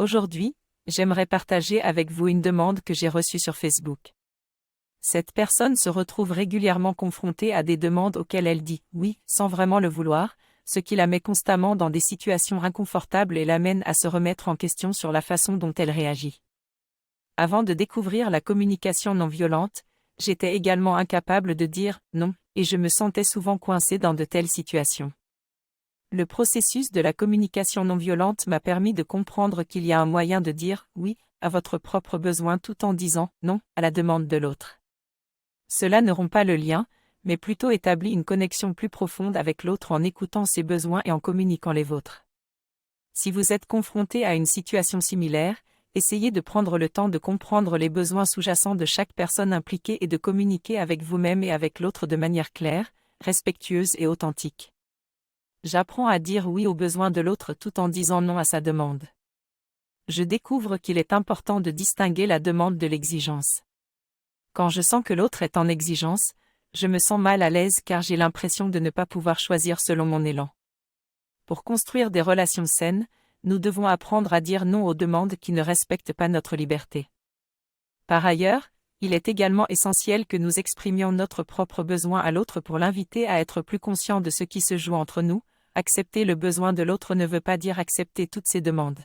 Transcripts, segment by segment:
Aujourd'hui, j'aimerais partager avec vous une demande que j'ai reçue sur Facebook. Cette personne se retrouve régulièrement confrontée à des demandes auxquelles elle dit « oui » sans vraiment le vouloir, ce qui la met constamment dans des situations inconfortables et l'amène à se remettre en question sur la façon dont elle réagit. Avant de découvrir la communication non violente, j'étais également incapable de dire « non » et je me sentais souvent coincée dans de telles situations. Le processus de la communication non violente m'a permis de comprendre qu'il y a un moyen de dire « oui » à votre propre besoin tout en disant « non » à la demande de l'autre. Cela ne rompt pas le lien, mais plutôt établit une connexion plus profonde avec l'autre en écoutant ses besoins et en communiquant les vôtres. Si vous êtes confronté à une situation similaire, essayez de prendre le temps de comprendre les besoins sous-jacents de chaque personne impliquée et de communiquer avec vous-même et avec l'autre de manière claire, respectueuse et authentique. J'apprends à dire oui aux besoins de l'autre tout en disant non à sa demande. Je découvre qu'il est important de distinguer la demande de l'exigence. Quand je sens que l'autre est en exigence, je me sens mal à l'aise car j'ai l'impression de ne pas pouvoir choisir selon mon élan. Pour construire des relations saines, nous devons apprendre à dire non aux demandes qui ne respectent pas notre liberté. Par ailleurs, il est également essentiel que nous exprimions notre propre besoin à l'autre pour l'inviter à être plus conscient de ce qui se joue entre nous. Accepter le besoin de l'autre ne veut pas dire accepter toutes ses demandes.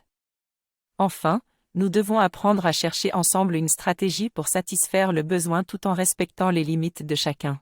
Enfin, nous devons apprendre à chercher ensemble une stratégie pour satisfaire le besoin tout en respectant les limites de chacun.